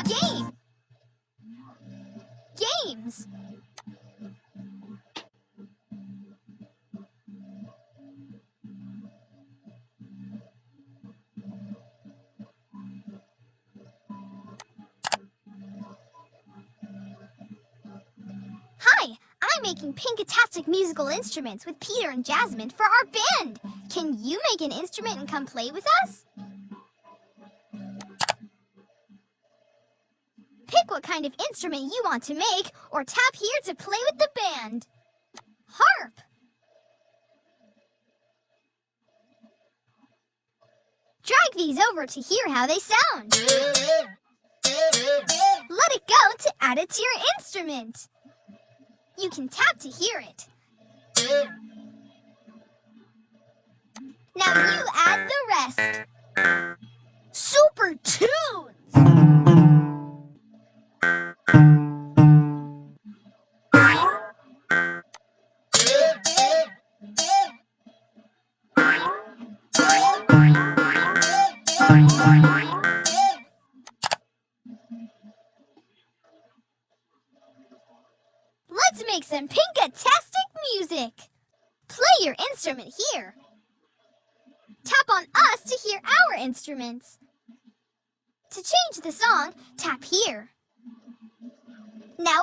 Game. Games. Hi, I'm making Pinkalicious musical instruments with Peter and Jasmine for our band. Can you make an instrument and come play with us? Pick what kind of instrument you want to make, or tap here to play with the band. Harp. Drag these over to hear how they sound. Let it go to add it to your instrument. You can tap to hear it. Now you add the rest. Super tunes! Let's make some Pinkalicious music. Play your instrument here. Tap on us to hear our instruments. To change the song, tap here. Now